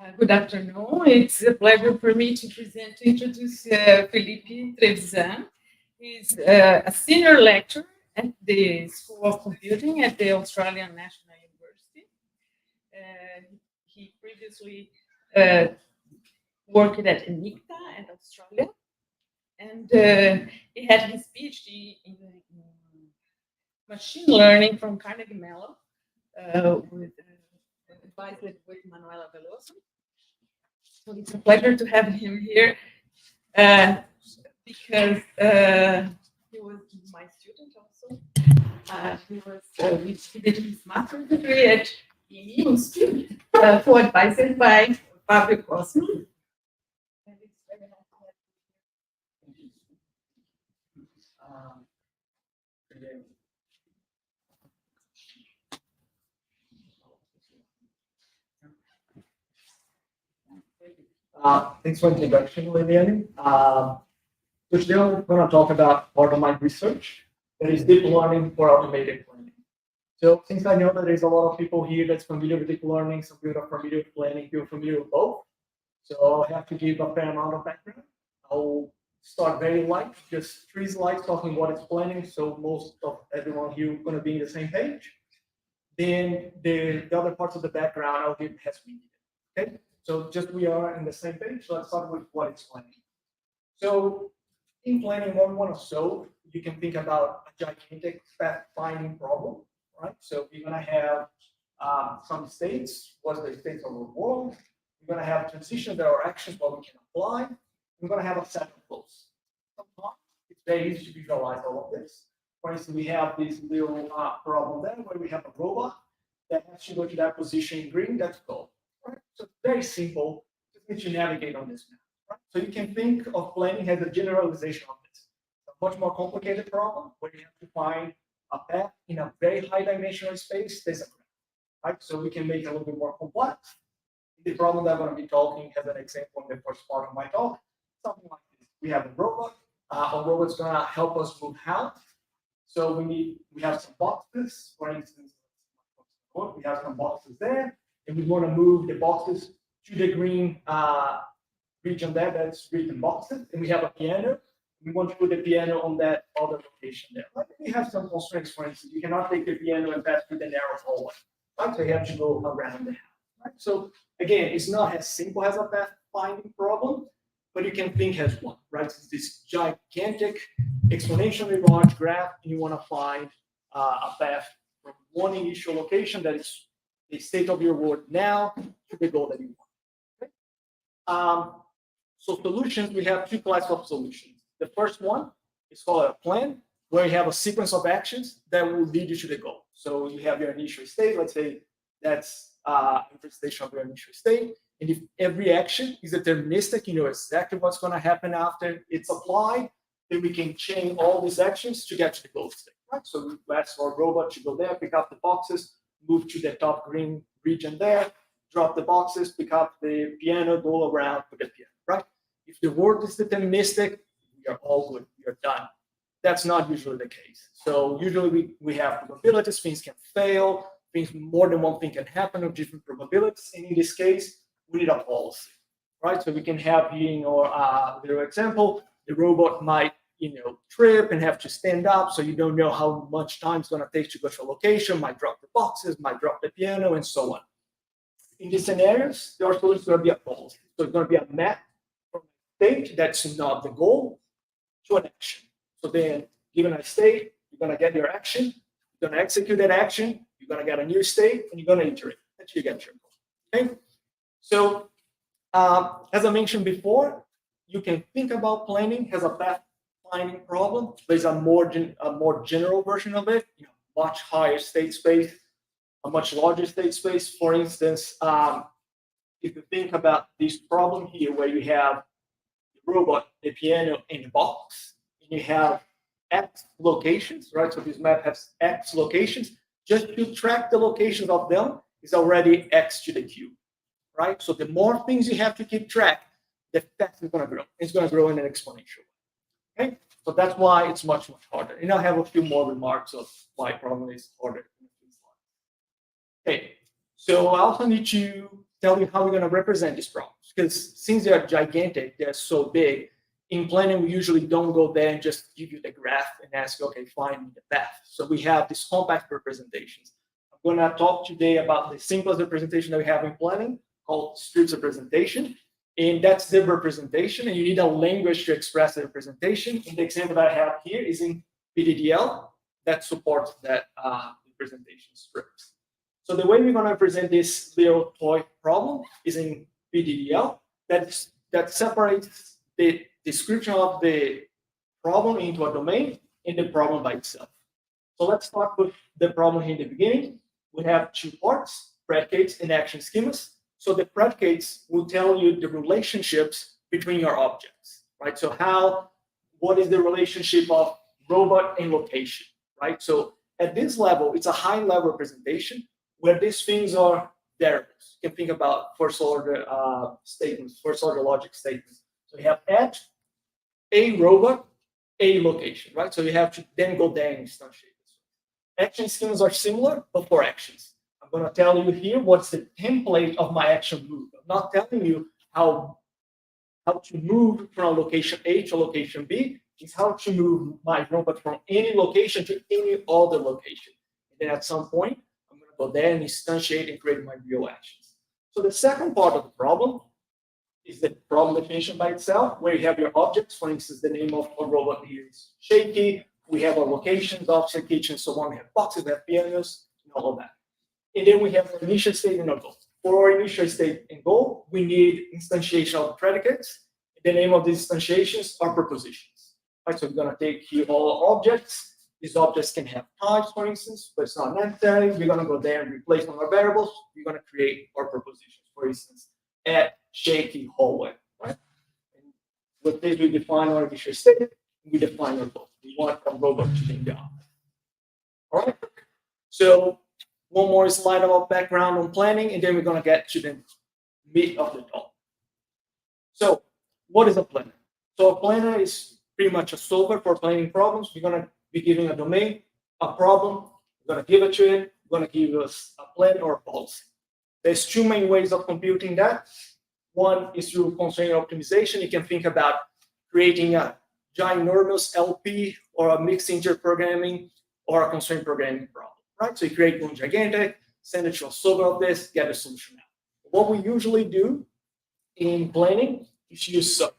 Good afternoon. It's a pleasure for me to introduce Felipe Trevizan. He's a senior lecturer at the School of Computing at the Australian National University. He previously worked at NICTA in Australia, and he had his PhD in machine learning from Carnegie Mellon, advised with Manuela Veloso. So it's a pleasure to have him here because he was my student also. He did his master's degree at USP, co-advised by Fabio Cosmo. Thanks for the introduction, Liliane. So today I'm going to talk about part of my research, that is deep learning for automated planning. So since I know that there's a lot of people here that's familiar with deep learning, some people are familiar with planning, people familiar with both. So I'll have to give a fair amount of background. I'll start very light, just 3 slides talking what is planning, so most of everyone here is going to be on the same page. Then the other parts of the background I'll give as we need it. Okay? So just we are in the same page. So let's start with what is planning. So in planning, what we want to solve, you can think about a gigantic path-finding problem, right? So we're going to have some states. What's the states of the world? We're going to have transitions that are actions what we can apply. We're going to have a set of flows. Sometimes it's very easy to visualize all of this. For instance, we have this little problem there where we have a robot that has to go to that position in green. That's gold. Right? So it's very simple. Just need to navigate on this map. Right? So you can think of planning as a generalization of this. It's a much more complicated problem where you have to find a path in a very high dimensional space. There's a graph. Right? So we can make it a little bit more complex. The problem that I'm going to be talking as an example in the first part of my talk, something like this. We have a robot. A robot's going to help us move house. So we have some boxes, for instance. We have some boxes there. And we want to move the boxes to the green region there that's written boxes. And we have a piano. We want to put the piano on that other location there. Right? We have some constraints, for instance. You cannot take the piano and pass through the narrow hallway. Right? So you have to go around the house. Right? So again, it's not as simple as a path finding problem, but you can think as one. Right? It's this gigantic, exponentially large graph, and you want to find a path from one initial location that is the state of your world now to the goal that you want. Okay? So solutions, we have 2 classes of solutions. The first one is called a plan, where you have a sequence of actions that will lead you to the goal. So you have your initial state, let's say that's representation of your initial state. And if every action is deterministic, you know exactly what's going to happen after it's applied, then we can chain all these actions to get to the goal state. Right? So we ask for a robot to go there, pick up the boxes, move to the top green region there, drop the boxes, pick up the piano, go around with the piano, right? If the world is deterministic, we are all good, we are done. That's not usually the case. So usually we have probabilities, things can fail, things more than one thing can happen with different probabilities. And in this case, we need a policy, right? So we can have here in our little example, the robot might trip and have to stand up, so you don't know how much time it's going to take to go to a location, might drop the boxes, might drop the piano, and so on. In these scenarios, there are going to be a policy. So it's going to be a map from a state that's not the goal to an action. So then, given a state, you're going to get your action, you're going to execute that action, you're going to get a new state, and you're going to enter it until you get your goal. Okay? So, as I mentioned before, you can think about planning as a path finding problem. There's a more general version of it, much higher state space, a much larger state space. For instance, if you think about this problem here, where you have the robot, the piano, and the box, and you have X locations, right? So this map has X locations. Just to track the locations of them is already X to the cube, right? So the more things you have to keep track, the faster it's going to grow. It's going to grow in an exponential way. Okay, so that's why it's much harder. And I have a few more remarks of why problem is harder. Okay, so I also need to tell you how we're going to represent these problems. Because since they are gigantic, they're so big, in planning, we usually don't go there and just give you the graph and ask, okay, find me the path. So we have these compact representations. I'm going to talk today about the simplest representation that we have in planning, called strips representation. And that's the representation, and you need a language to express the representation. And the example that I have here is in PDDL that supports that representation strips. So the way we're going to present this little toy problem is in PDDL that separates the description of the problem into a domain and the problem by itself. So let's start with the problem here in the beginning. We have two parts, predicates and action schemas. So the predicates will tell you the relationships between your objects, right? So what is the relationship of robot and location, right? So at this level, it's a high level representation where these things are variables. You can think about first order statements, first order logic statements. So you have at a robot, a location, right? So you have to then go there and instantiate this. Action schemas are similar, but for actions. I'm going to tell you here what's the template of my action move. I'm not telling you how to move from location A to location B. It's how to move my robot from any location to any other location. And then at some point, I'm going to go there and instantiate and create my real actions. So the second part of the problem is the problem definition by itself, where you have your objects. For instance, the name of a robot here is Shaky. We have our locations, offset, kitchen, so on. We have boxes, we have pianos, and all of that. And then we have our initial state and our goal. For our initial state and goal, we need instantiation of predicates. The name of these instantiations are propositions. Right, so we're going to take here all objects. These objects can have types, for instance, but it's not necessary. We're going to go there and replace one of our variables. We're going to create our propositions. For instance, at shaky hallway. Right? And with this, we define our initial state. We define our goal. We want a robot to be the object. All right. So one more slide about background on planning, and then we're going to get to the meat of the talk. So what is a planner? So a planner is pretty much a solver for planning problems. We're going to be giving a domain, a problem. We're going to give it to it. We're going to give us a plan or a policy. There's two main ways of computing that. One is through constraint optimization. You can think about creating a ginormous LP or a mixed interprogramming or a constraint programming problem. Right? So you create one gigantic, send it to a solver of this, get a solution out. What we usually do in planning is use search.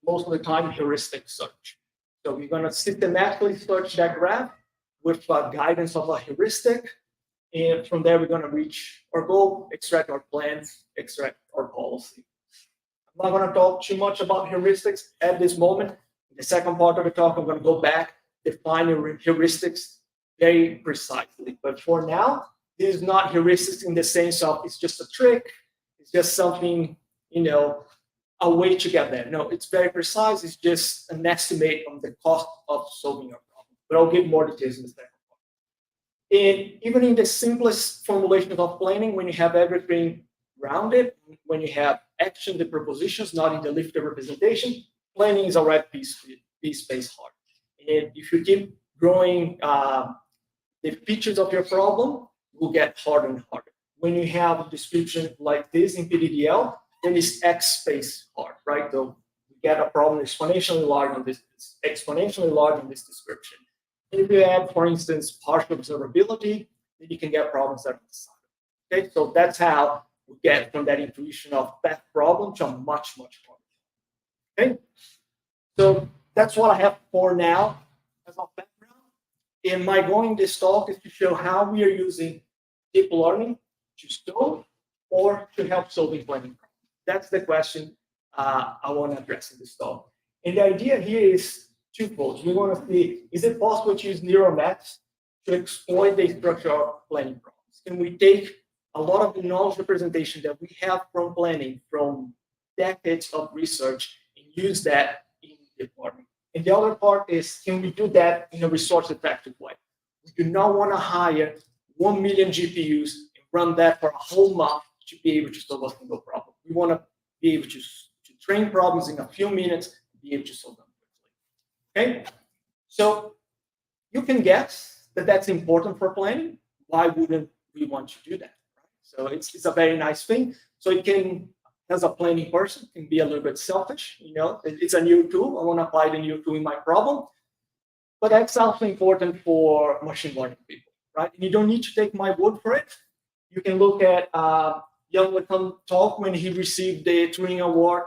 Most of the time, heuristic search. So we're going to systematically search that graph with guidance of a heuristic. And from there, we're going to reach our goal, extract our plans, extract our policy. I'm not going to talk too much about heuristics at this moment. In the second part of the talk, I'm going to go back, define heuristics very precisely. But for now, this is not heuristics in the sense of it's just a trick. It's just something, a way to get there. No, it's very precise. It's just an estimate on the cost of solving your problem. But I'll give more details in the second part. And even in the simplest formulation of planning, when you have everything rounded, when you have action, the propositions, not in the lifted representation, planning is already piece-based hard. And if you keep growing the features of your problem, will get harder and harder. When you have a description like this in PDDL, then it's X space hard, right? So you get a problem exponentially large on this description. And if you add, for instance, partial observability, then you can get problems that are decided. Okay, so that's how we get from that intuition of path problem to a much, much harder. Okay, so that's what I have for now as a background. And my goal in this talk is to show how we are using deep learning to solve or to help solving planning problems. That's the question I want to address in this talk. And the idea here is twofold. We want to see, is it possible to use neural nets to exploit the structure of planning problems? Can we take a lot of the knowledge representation that we have from planning, from decades of research, and use that in deep learning? And the other part is, can we do that in a resource-effective way? We do not want to hire 1 million GPUs and run that for a whole month to be able to solve a single problem. We want to be able to train problems in a few minutes and be able to solve them quickly. Okay? So you can guess that that's important for planning. Why wouldn't we want to do that? Right? So it's a very nice thing. So it can, as a planning person, can be a little bit selfish. It's a new tool. I want to apply the new tool in my problem. But that's also important for machine learning people, right? And you don't need to take my word for it. You can look at Young Latham talk when he received the Turing Award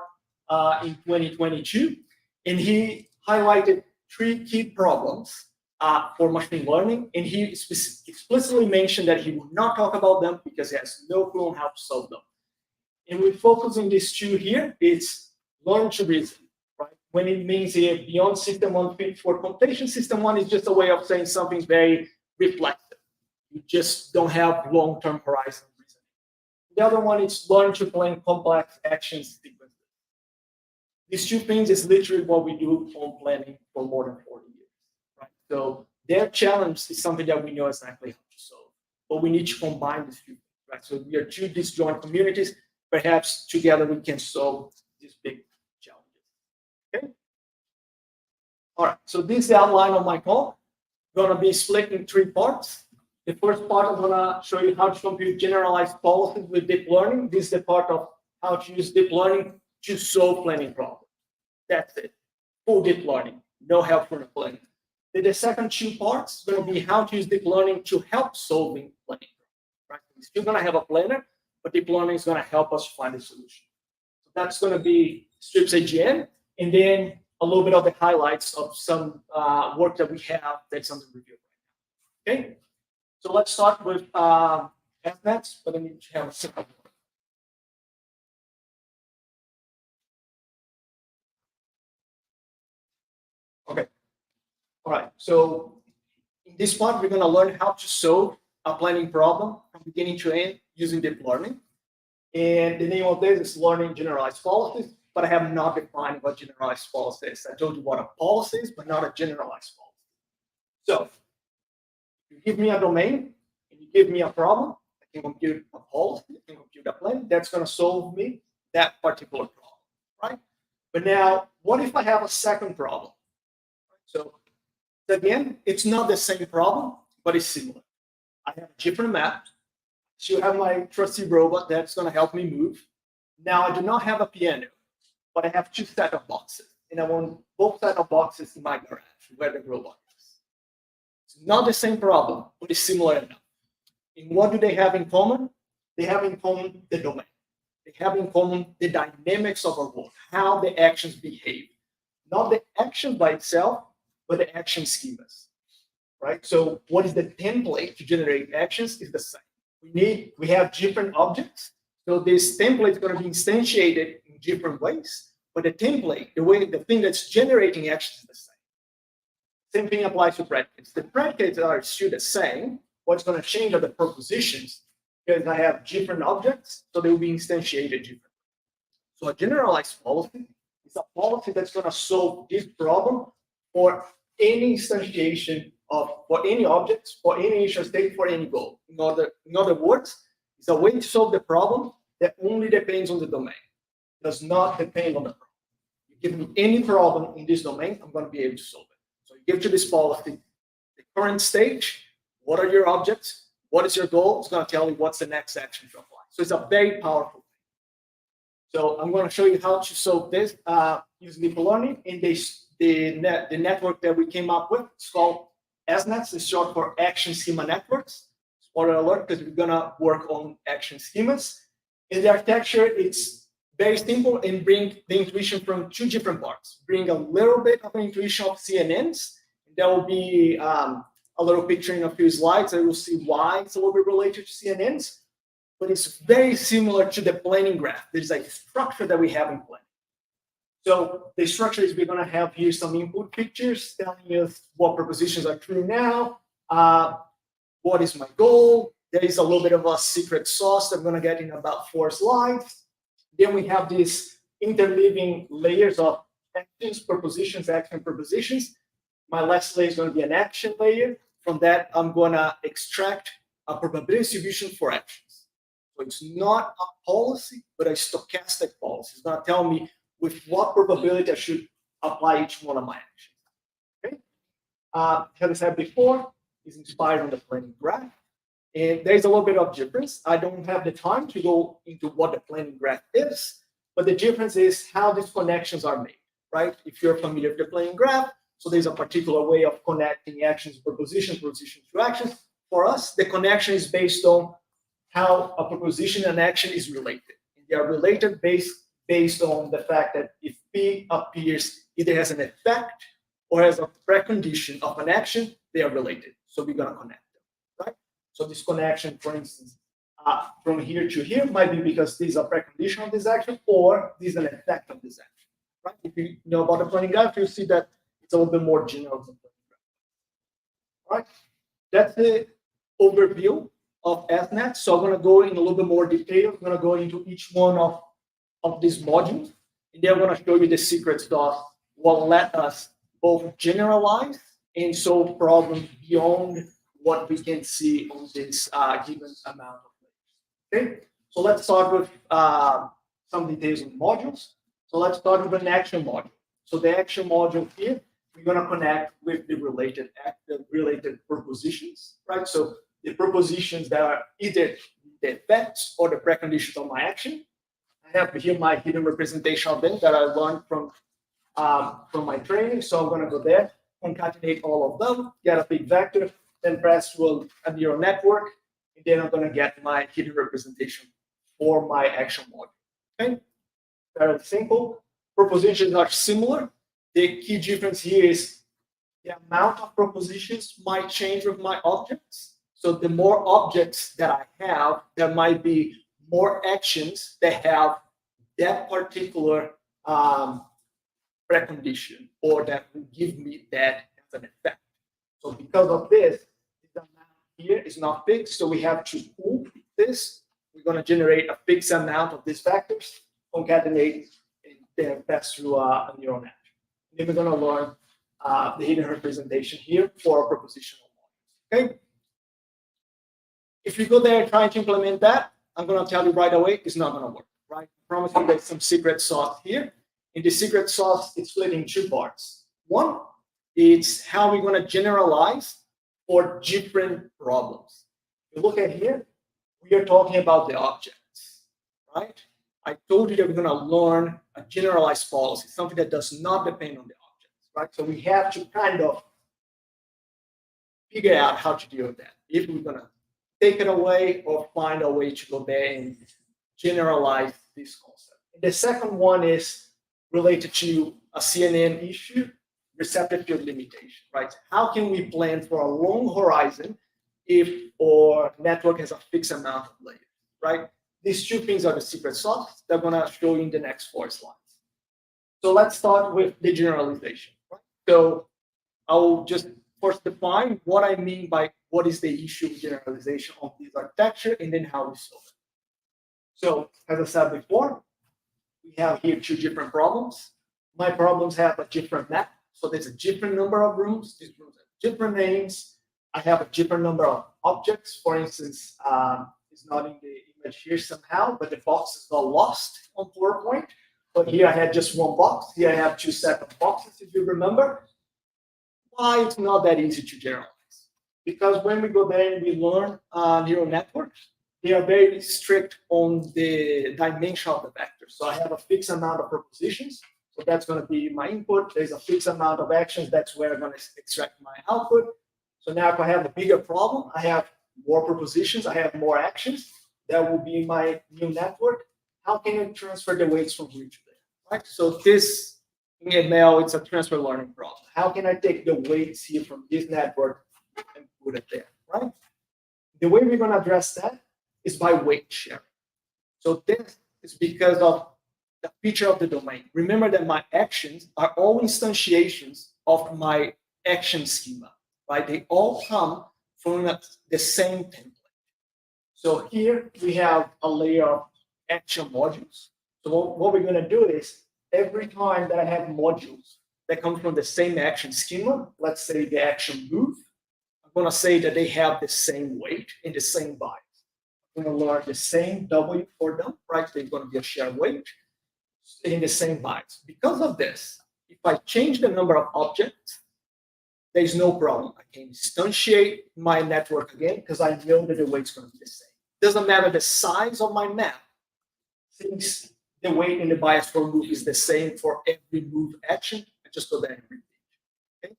in 2022, and he highlighted 3 key problems for machine learning, and he explicitly mentioned that he would not talk about them because he has no clue on how to solve them. And we focus on these 2 here. It's learn to reason, right? When it means here beyond system 1 fit for computation, system 1 is just a way of saying something very reflexive. You just don't have long-term horizon reasoning. The other one is learn to plan complex action sequences. These 2 things is literally what we do on planning for more than 40 years, right? So their challenge is something that we know exactly how to solve, but we need to combine these 2 things, right? So we are 2 disjoint communities. Perhaps together we can solve these big challenges. Okay. All right. So this is the outline of my talk. Going to be split in 3 parts. The first part, I'm going to show you how to compute generalized policies with deep learning. This is the part of how to use deep learning to solve planning problems. That's it. Full deep learning. No help from the planning. Then the second 2 parts are going to be how to use deep learning to help solving planning problems. Right? We're still going to have a planner, but deep learning is going to help us find a solution. So that's going to be strips AGN, and then a little bit of the highlights of some work that we have that's under review right now. Okay, so let's start with ASNets, but I need to have a simple one. Okay, all right. So in this part, we're going to learn how to solve a planning problem from beginning to end using deep learning. And the name of this is learning generalized policies, but I have not defined what generalized policy is. I told you what a policy is, but not a generalized policy. So you give me a domain and you give me a problem, I can compute a policy, I can compute a plan, that's going to solve me that particular problem, right? But now, what if I have a second problem? So again, it's not the same problem, but it's similar. I have a different map. So you have my trusty robot that's going to help me move. Now I do not have a piano, but I have 2 sets of boxes, and I want both sets of boxes in my garage where the robot is. It's not the same problem, but it's similar enough. And what do they have in common? They have in common the domain. They have in common the dynamics of our world, how the actions behave. Not the action by itself, but the action schemas, right? So what is the template to generate actions is the same. We have different objects. So this template is going to be instantiated in different ways, but the template, the thing that's generating actions is the same. Same thing applies to predicates. The predicates are still the same. What's going to change are the propositions, because I have different objects, so they will be instantiated differently. So a generalized policy is a policy that's going to solve this problem for any instantiation for any objects, for any initial state, for any goal. In other words, it's a way to solve the problem that only depends on the domain. It does not depend on the problem. You give me any problem in this domain, I'm going to be able to solve it. So you give to this policy the current stage, what are your objects, what is your goal, it's going to tell you what's the next action to apply. So it's a very powerful thing. So I'm going to show you how to solve this using deep learning. And the network that we came up with, it's called ASNets, is short for Action Schema Networks. Spoiler alert, because we're going to work on action schemas. In the architecture, it's very simple and bring the intuition from 2 different parts. Bring a little bit of an intuition of CNNs. There will be a little picture in a few slides. I will see why it's a little bit related to CNNs. But it's very similar to the planning graph. There's a structure that we have in planning. So the structure is we're going to have here some input pictures telling us what propositions are true now, what is my goal. There is a little bit of a secret sauce that I'm going to get in about 4 slides. Then we have these interleaving layers of actions, propositions, action, propositions. My last layer is going to be an action layer. From that, I'm going to extract a probability distribution for actions. So it's not a policy, but a stochastic policy. It's going to tell me with what probability I should apply each one of my actions. Okay? As I said before, is inspired on the planning graph. And there's a little bit of difference. I don't have the time to go into what the planning graph is, but the difference is how these connections are made, right? If you're familiar with the planning graph, so there's a particular way of connecting actions per position to actions. For us, the connection is based on how a proposition and action is related. And they are related based on the fact that if P appears either as an effect or as a precondition of an action, they are related. So we're going to connect them, right? So this connection, for instance, from here to here might be because this is a precondition of this action or this is an effect of this action, right? If you know about the planning graph, you'll see that it's a little bit more general than planning graph. All right, that's the overview of ASNets. So I'm going to go in a little bit more detail. I'm going to go into each one of these modules, and then I'm going to show you the secret sauce what let us both generalize and solve problems beyond what we can see on this given amount of layers. Okay, so let's start with some details on the modules. So let's start with an action module. So the action module here, we're going to connect with the related propositions, right? So the propositions that are either the effects or the preconditions of my action. I have here my hidden representation of them that I learned from my training. So I'm going to go there, concatenate all of them, get a big vector, then press to a neural network, and then I'm going to get my hidden representation for my action module. Okay, very simple. Propositions are similar. The key difference here is the amount of propositions might change with my objects. So the more objects that I have, there might be more actions that have that particular precondition or that will give me that as an effect. So because of this, the amount here is not fixed. So we have to pool this. We're going to generate a fixed amount of these vectors, concatenate, and then pass through a neural net. Then we're going to learn the hidden representation here for a propositional model. Okay. If you go there trying to implement that, I'm going to tell you right away, it's not going to work. Right? I promise you there's some secret sauce here. In the secret sauce, it's split in two parts. One, it's how we're going to generalize for different problems. If you look at here, we are talking about the objects, right? I told you that we're going to learn a generalized policy, something that does not depend on the objects, right? So we have to kind of figure out how to deal with that. If we're going to take it away or find a way to go there and generalize this concept. And the second one is related to a CNN issue, receptive field limitation, right? How can we plan for a long horizon if our network has a fixed amount of layers, right? These two things are the secret sauce that I'm going to show you in the next 4 slides. So let's start with the generalization. Right? So I'll just first define what I mean by what is the issue of generalization of this architecture and then how we solve it. So as I said before, we have here 2 different problems. My problems have a different map. So there's a different number of rooms. These rooms have different names. I have a different number of objects. For instance, it's not in the image here somehow, but the boxes got lost on PowerPoint. But here I had just 1 box. Here I have 2 sets of boxes, if you remember. Why it's not that easy to generalize? Because when we go there and we learn neural networks, they are very strict on the dimension of the vector. So I have a fixed amount of propositions. So that's going to be my input. There's a fixed amount of actions. That's where I'm going to extract my output. So now if I have a bigger problem, I have more propositions. I have more actions. That will be my new network. How can I transfer the weights from here to there? Right? So this in ML, it's a transfer learning problem. How can I take the weights here from this network and put it there? Right? The way we're going to address that is by weight sharing. So this is because of the feature of the domain. Remember that my actions are all instantiations of my action schema, right? They all come from the same template. So here we have a layer of action modules. So what we're going to do is every time that I have modules that come from the same action schema, let's say the action move, I'm going to say that they have the same weight in the same byte. I'm going to learn the same W for them, right? They're going to be a shared weight in the same bytes. Because of this, if I change the number of objects, there's no problem. I can instantiate my network again because I know that the weight's going to be the same. Doesn't matter the size of my map, since the weight in the bias for move is the same for every move action. I just go there and repeat. Okay?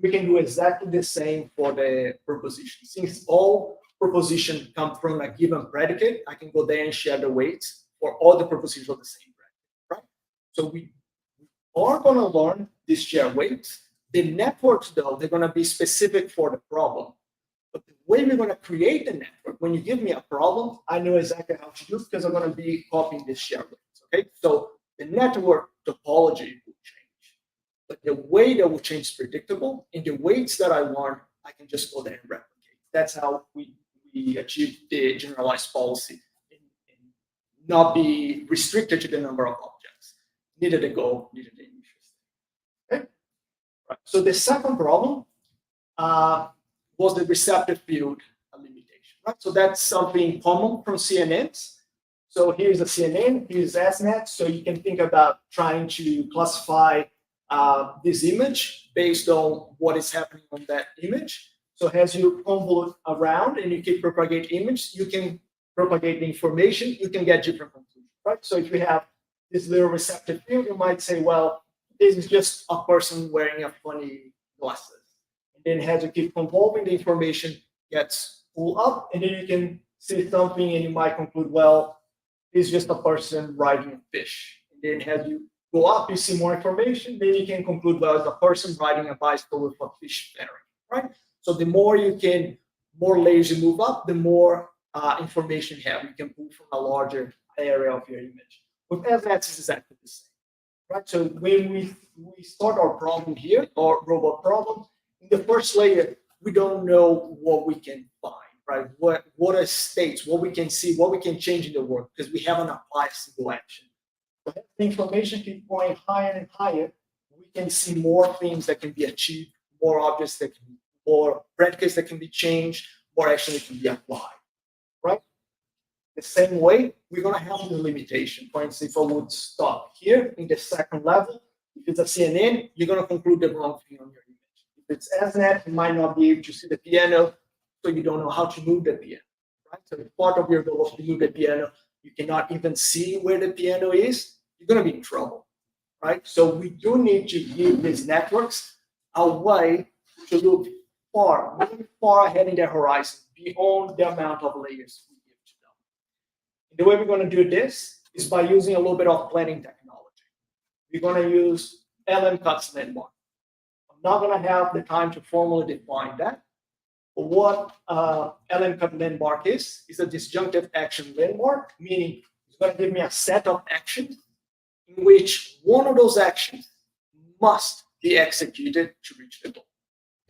We can do exactly the same for the proposition. Since all propositions come from a given predicate, I can go there and share the weights for all the propositions of the same predicate, right? So we are going to learn these shared weights. The networks, though, they're going to be specific for the problem. But the way we're going to create the network, when you give me a problem, I know exactly how to do it because I'm going to be copying this shared weights. Okay, so the network topology will change, but the way that will change is predictable. And the weights that I want, I can just go there and replicate. That's how we achieve the generalized policy and not be restricted to the number of objects. Neither the goal, neither the interest. Okay, right. So the second problem was the receptive field limitation, right? So that's something common from CNNs. So here's a CNN, here's ASNets. So you can think about trying to classify this image based on what is happening on that image. So as you convolute around and you keep propagate image, you can propagate the information, you can get different conclusions, right? So if you have this little receptive field, you might say, well, this is just a person wearing a funny glasses. And then as you keep convolving, the information gets pulled up, and then you can see something and you might conclude, well, it's just a person riding a fish. And then as you go up, you see more information, then you can conclude, well, it's a person riding a bicycle with a fish bearing, right? So the more layers you move up, the more information you have. You can pull from a larger area of your image. With ASNets, it's exactly the same, right? So when we start our problem here, our robot problem, in the first layer, we don't know what we can find, right? What are states, what we can see, what we can change in the world, because we haven't applied a single action. But as the information keeps going higher and higher, we can see more things that can be achieved, more objects that can be, more predicates that can be changed, more action that can be applied, right? The same way, we're going to have the limitation. For instance, if I would stop here in the second level, if it's a CNN, you're going to conclude the wrong thing on your image. If it's ASNet, you might not be able to see the piano, so you don't know how to move the piano, right? So if part of your goal is to move the piano, you cannot even see where the piano is, you're going to be in trouble, right? So we do need to give these networks a way to look very far ahead in the horizon, beyond the amount of layers we give to them. And the way we're going to do this is by using a little bit of planning technology. We're going to use LM cuts landmark. I'm not going to have the time to formally define that. But what LM cut landmark is a disjunctive action landmark, meaning it's going to give me a set of actions in which one of those actions must be executed to reach the goal.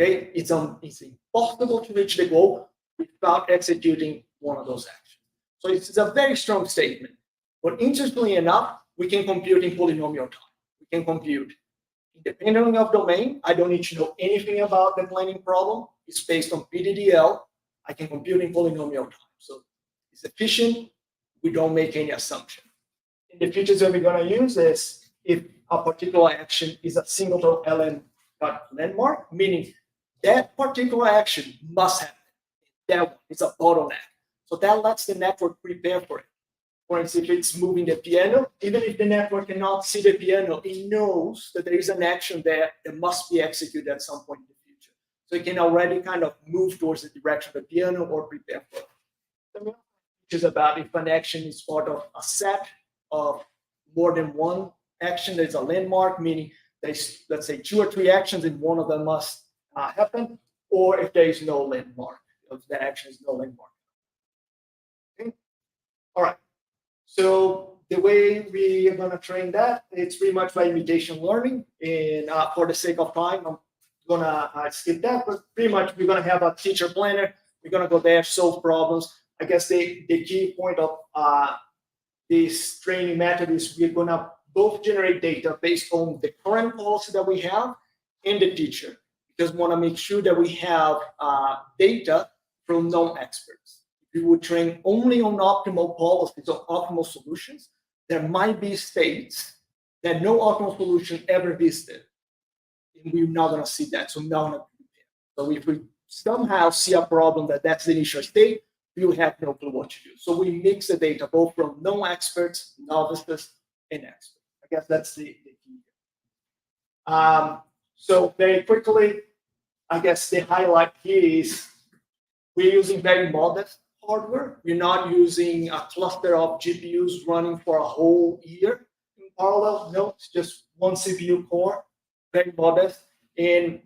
Okay, it's impossible to reach the goal without executing one of those actions. So it's a very strong statement. But interestingly enough, we can compute in polynomial time. We can compute independently of domain. I don't need to know anything about the planning problem. It's based on PDDL. I can compute in polynomial time. So it's efficient. We don't make any assumption. And the features that we're going to use is if a particular action is a singleton LM cut landmark, meaning that particular action must happen. That one is a bottleneck. So that lets the network prepare for it. For instance, if it's moving the piano, even if the network cannot see the piano, it knows that there is an action there that must be executed at some point in the future. So it can already kind of move towards the direction of the piano or prepare for it. The which is about if an action is part of a set of more than one action, there's a landmark, meaning there's, let's say, 2 or 3 actions and one of them must happen, or if there is no landmark, if the action is no landmark. Okay. All right. So the way we are going to train that, it's pretty much by imitation learning. And for the sake of time, I'm going to skip that. But pretty much we're going to have a teacher planner. We're going to go there, solve problems. I guess the key point of this training method is we're going to both generate data based on the current policy that we have and the teacher. Because we want to make sure that we have data from non-experts. If we would train only on optimal policies or optimal solutions, there might be states that no optimal solution ever visited. And we're not going to see that. So we're not going to So if we somehow see a problem that's the initial state, we will have no clue what to do. So we mix the data both from non-experts, novices, and experts. I guess that's the key. So very quickly, I guess the highlight here is we're using very modest hardware. We're not using a cluster of GPUs running for a whole year in parallel. No, it's just one CPU core, very modest. And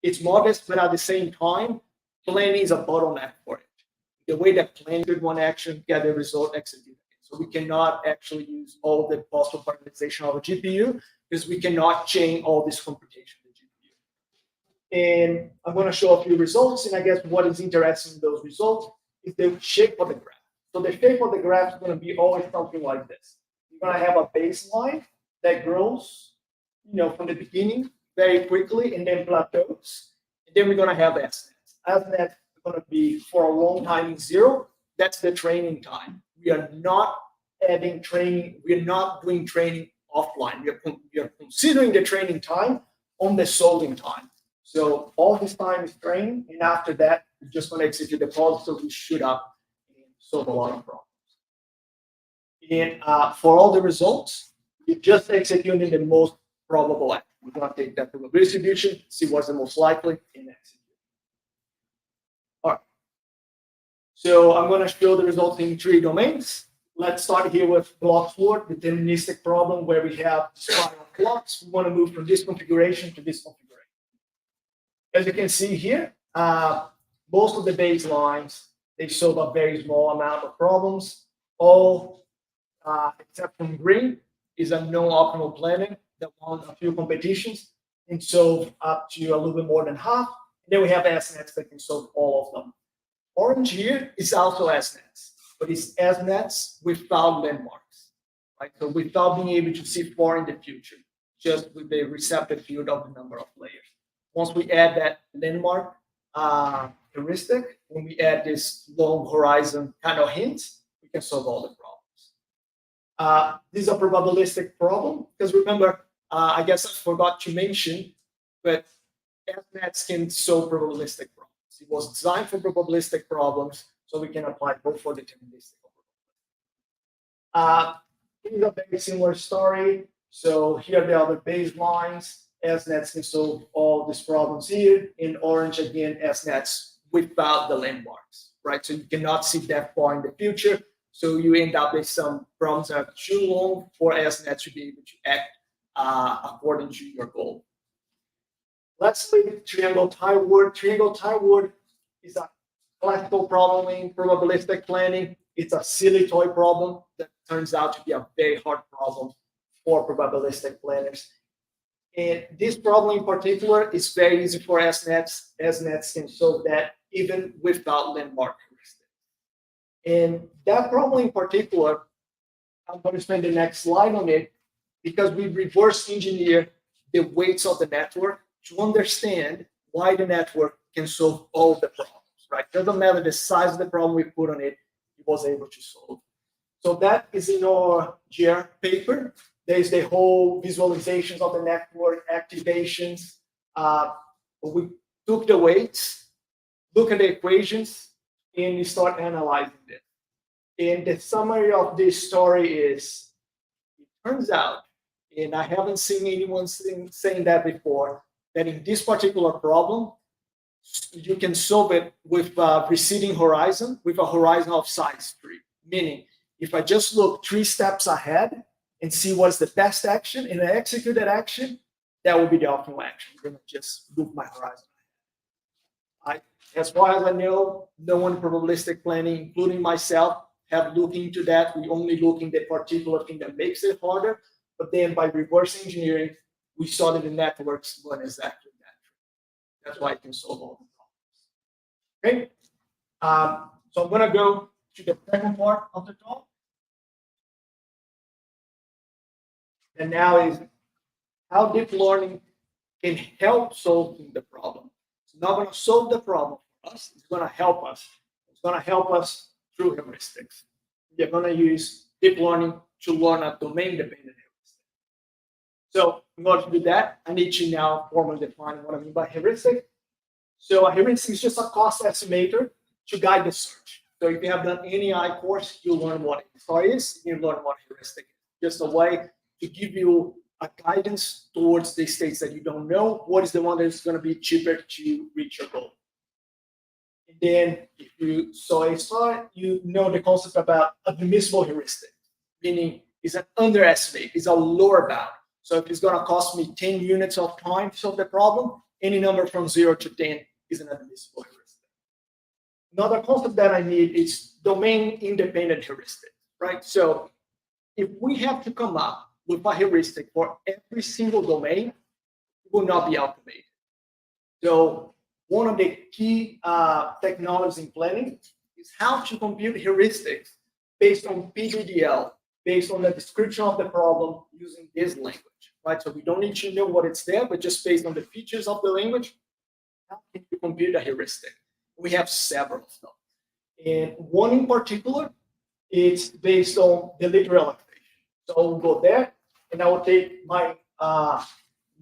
it's modest, but at the same time, planning is a bottleneck for it. The way that planning did one action, get the result executed. So we cannot actually use all the possible parameterization of a GPU because we cannot chain all this computation to the GPU. And I'm going to show a few results. And I guess what is interesting in those results is the shape of the graph. So the shape of the graph is going to be always something like this. You're going to have a baseline that grows, from the beginning very quickly and then plateaus. And then we're going to have ASNets. ASNets is going to be for a long time in zero. That's the training time. We are not adding training. We're not doing training offline. We are considering the training time on the solving time. So all this time is training, and after that, we're just going to execute the process so we shoot up and solve a lot of problems. And for all the results, we're just executing the most probable action. We're going to take that probability distribution, see what's the most likely, and execute. All right. So I'm going to show the results in 3 domains. Let's start here with block 4, deterministic problem, where we have spiral blocks. We want to move from this configuration to this configuration. As you can see here, most of the baselines, they solve a very small amount of problems. All, except from green, is a non-optimal planning that won a few competitions and solve up to a little bit more than half. And then we have ASNets that can solve all of them. Orange here is also ASNets, but it's ASNets without landmarks, right? So without being able to see far in the future, just with the receptive field of the number of layers. Once we add that landmark heuristic, when we add this long horizon kind of hint, we can solve all the problems. This is a probabilistic problem, because remember, I guess I forgot to mention, but ASNets can solve probabilistic problems. It was designed for probabilistic problems, so we can apply both for deterministic. It is a very similar story. So here are the other baselines. ASNets can solve all these problems here. In orange, again, ASNets without the landmarks, right? So you cannot see that far in the future. So you end up with some problems that are too long for ASNets to be able to act according to your goal. Let's look at triangle tie-word. Triangle tie-word is a classical problem in probabilistic planning. It's a silly toy problem that turns out to be a very hard problem for probabilistic planners. And this problem in particular is very easy for ASNets. ASNets can solve that even without landmark heuristics. And that problem in particular, I'm going to spend the next slide on it because we reverse engineer the weights of the network to understand why the network can solve all the problems, right? Doesn't matter the size of the problem we put on it, it was able to solve. So that is in our GR paper. There's the whole visualizations of the network, activations. We took the weights, look at the equations, and we start analyzing them. And the summary of this story is, it turns out, and I haven't seen anyone saying that before, that in this particular problem, you can solve it with a receding horizon, with a horizon of size 3. Meaning, if I just look 3 steps ahead and see what's the best action, and I execute that action, that will be the optimal action. I'm going to just move my horizon ahead. As far as I know, no one in probabilistic planning, including myself, have looked into that. We only look in the particular thing that makes it harder. But then by reverse engineering, we saw that the networks run exactly that. That's why it can solve all the problems. Okay. So I'm going to go to the second part of the talk. And now is how deep learning can help solving the problem. It's not going to solve the problem for us. It's going to help us. It's going to help us through heuristics. We're going to use deep learning to learn a domain-dependent heuristic. So in order to do that, I need to now formally define what I mean by heuristic. So a heuristic is just a cost estimator to guide the search. So if you have done any AI course, you'll learn what XR is, you learn what heuristic is. Just a way to give you a guidance towards the states that you don't know, what is the one that's going to be cheaper to reach your goal. And then if you saw a slide, you know the concept about admissible heuristic, meaning it's an underestimate, it's a lower bound. So if it's going to cost me 10 units of time to solve the problem, any number from 0 to 10 is an admissible heuristic. Another concept that I need is domain-independent heuristic, right? So if we have to come up with a heuristic for every single domain, it will not be automated. So one of the key technologies in planning is how to compute heuristics based on PDDL, based on the description of the problem using this language, right? So we don't need to know what it's there, but just based on the features of the language, how can you compute a heuristic? We have several of them. And one in particular, it's based on delete relaxation. So I'll go there, and I will take my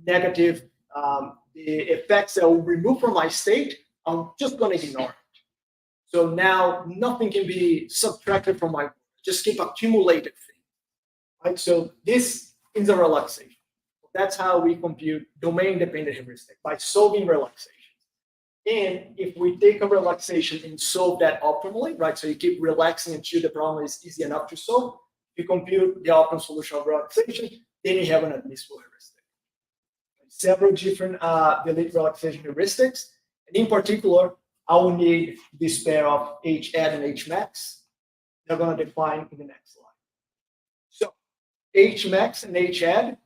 negative, the effects that I will remove from my state, I'm just going to ignore it. So now nothing can be subtracted from my, just keep accumulated things, right? So this is a relaxation. That's how we compute domain-dependent heuristic, by solving relaxation. And if we take a relaxation and solve that optimally, right? So you keep relaxing until the problem is easy enough to solve. If you compute the optimal solution of relaxation, then you have an admissible heuristic. Several different delete relaxation heuristics. And in particular, I will need this pair of HAdd and HMax. They're going to define in the next slide. So HMax and HAdd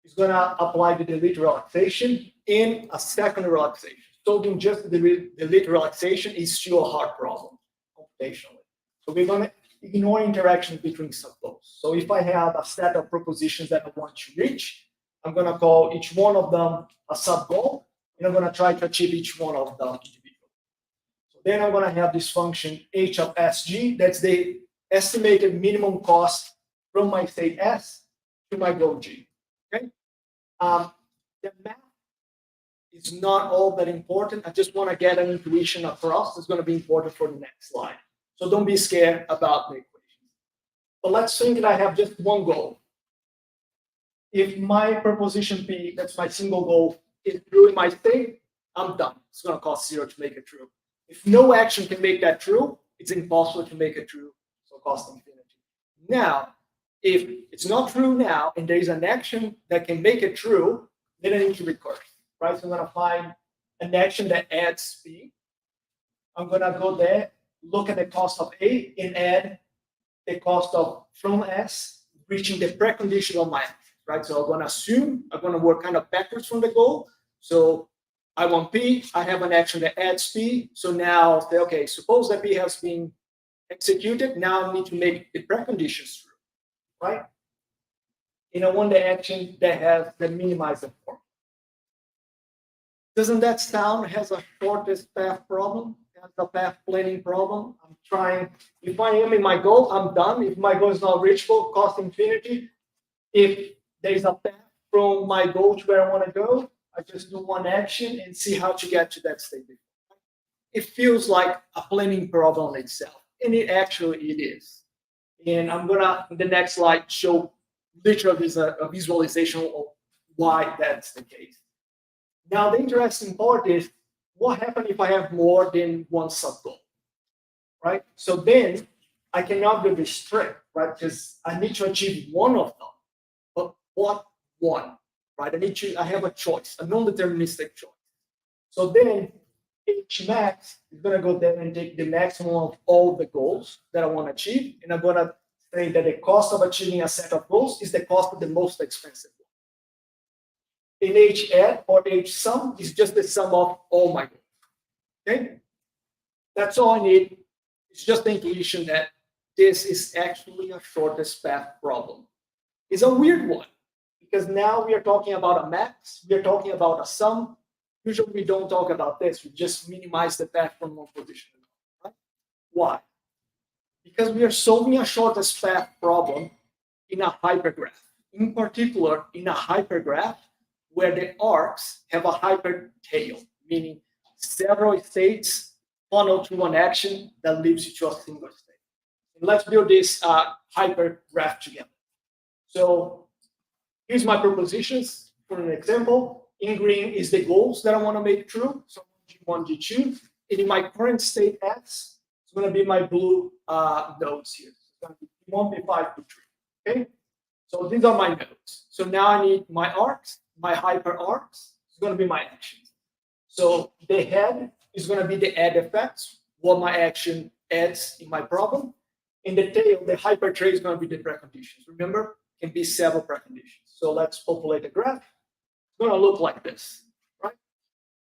is going to apply the delete relaxation in a second relaxation. Solving just the delete relaxation is still a hard problem computationally. So we're going to ignore interactions between subgoals. So if I have a set of propositions that I want to reach, I'm going to call each one of them a subgoal, and I'm going to try to achieve each one of them individually. So then I'm going to have this function h of sg, that's the estimated minimum cost from my state S to my goal G. Okay? The math is not all that important. I just want to get an intuition across. It's going to be important for the next slide. So don't be scared about the equation. But let's think that I have just one goal. If my proposition P, that's my single goal, is true in my state, I'm done. It's going to cost 0 to make it true. If no action can make that true, it's impossible to make it true, so cost infinity. Now, if it's not true now, and there is an action that can make it true, then I need to recurse, right? So I'm going to find an action that adds P. I'm going to go there, look at the cost of A, and add the cost of from S, reaching the precondition of my action, right? So I'm going to assume, I'm going to work kind of backwards from the goal. So I want P, I have an action that adds P. So now I'll say, okay, suppose that P has been executed. Now I need to make the preconditions true, right? And I want the action that has the minimizer form. Doesn't that sound has a shortest path problem? Has a path planning problem? I'm trying, if I am in my goal, I'm done. If my goal is not reachable, cost infinity. If there's a path from my goal to where I want to go, I just do one action and see how to get to that state. It feels like a planning problem itself, and it actually it is. And I'm gonna, in the next slide, show literally a visualization of why that's the case. Now, the interesting part is what happens if I have more than one subgoal, right? So then I cannot be restrict, right? Because I need to achieve one of them. But what one, right? I have a choice, a non-deterministic choice. So then Hmax is going to go there and take the maximum of all the goals that I want to achieve. And I'm going to say that the cost of achieving a set of goals is the cost of the most expensive one. In H-add or H-sum is just the sum of all my goals. Okay? That's all I need. It's just the intuition that this is actually a shortest path problem. It's a weird one because now we are talking about a max, we are talking about a sum. Usually we don't talk about this, we just minimize the path from one position. Right? Why? Because we are solving a shortest path problem in a hypergraph. In particular, in a hypergraph where the arcs have a hypertail, meaning several states funnel to one action that leads you to a single state. And let's build this hypergraph together. So here's my propositions for an example. In green is the goals that I want to make true. So G1, G2. And in my current state X, it's going to be my blue nodes here. It's going to be P1, P5, P3. Okay? So these are my nodes. So now I need my arcs, my hyper arcs. It's going to be my actions. So the head is going to be the add effects, what my action adds in my problem. In the tail, the hyper tray is going to be the preconditions. Remember, it can be several preconditions. So let's populate the graph. It's going to look like this, right?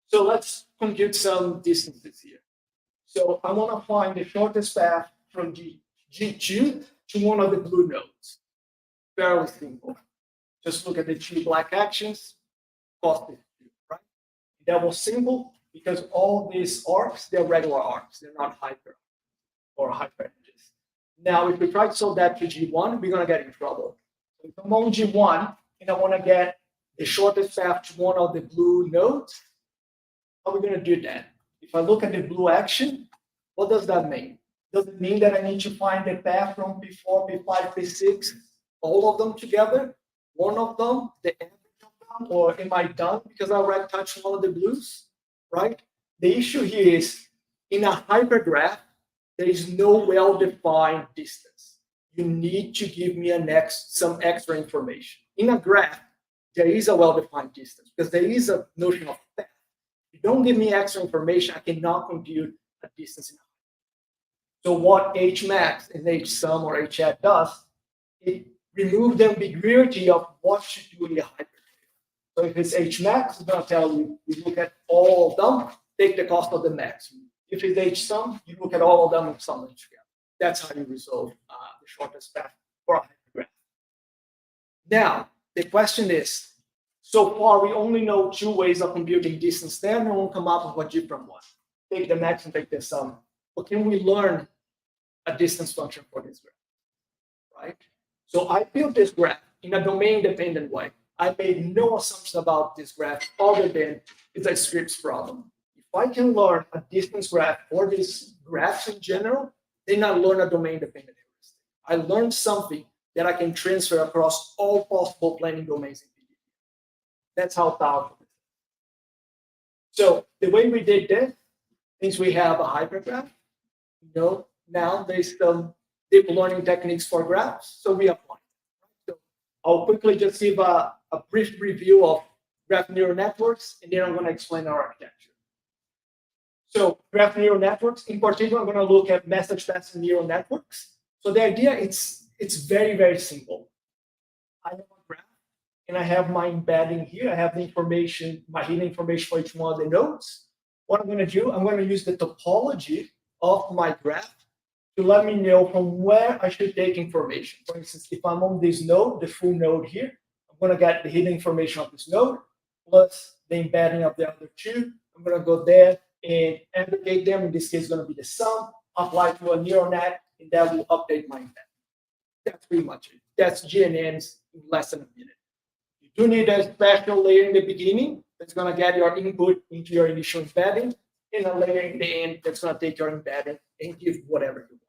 So let's compute some distances here. So I want to find the shortest path from G2 to one of the blue nodes. Fairly simple. Just look at the two black actions, cost it, right? That was simple because all these arcs, they're regular arcs. They're not hyper or hyper edges. Now, if we try to solve that to G1, we're going to get in trouble. So if I'm on G1 and I want to get the shortest path to one of the blue nodes, how are we going to do that? If I look at the blue action, what does that mean? Does it mean that I need to find the path from P4, P5, P6, all of them together? One of them, the average of them, or am I done because I already touched one of the blues, right? The issue here is in a hypergraph, there is no well-defined distance. You need to give me some extra information. In a graph, there is a well-defined distance because there is a notion of path. If you don't give me extra information, I cannot compute a distance in a hypergraph. So what Hmax and Hsum or Hadd does, it removes the ambiguity of what to do in the hypergraph. So if it's Hmax, it's going to tell you, you look at all of them, take the cost of the max. If it's Hsum, you look at all of them and sum them together. That's how you resolve the shortest path for a hypergraph. Now, the question is, so far we only know two ways of computing distance there, and we'll come up with a different one. Take the max and take the sum. But can we learn a distance function for this graph, right? So I built this graph in a domain-dependent way. I made no assumptions about this graph other than it's a scripts problem. If I can learn a distance graph or these graphs in general, then I learn a domain-dependent heuristic. I learned something that I can transfer across all possible planning domains in PDD. That's how powerful it is. So the way we did this, since we have a hypergraph, now there's some deep learning techniques for graphs, so we apply. So I'll quickly just give a brief review of graph neural networks, and then I'm going to explain our architecture. So graph neural networks, in particular, I'm going to look at message passing neural networks. So the idea, it's very, very simple. I have a graph, and I have my embedding here. I have the information, my hidden information for each one of the nodes. What I'm going to do, I'm going to use the topology of my graph to let me know from where I should take information. For instance, if I'm on this node, the full node here, I'm going to get the hidden information of this node plus the embedding of the other two. I'm going to go there and aggregate them. In this case, it's going to be the sum, apply to a neural net, and that will update my embedding. That's pretty much it. That's GNNs in less than a minute. You do need a special layer in the beginning that's going to get your input into your initial embedding, and a layer in the end that's going to take your embedding and give whatever you want.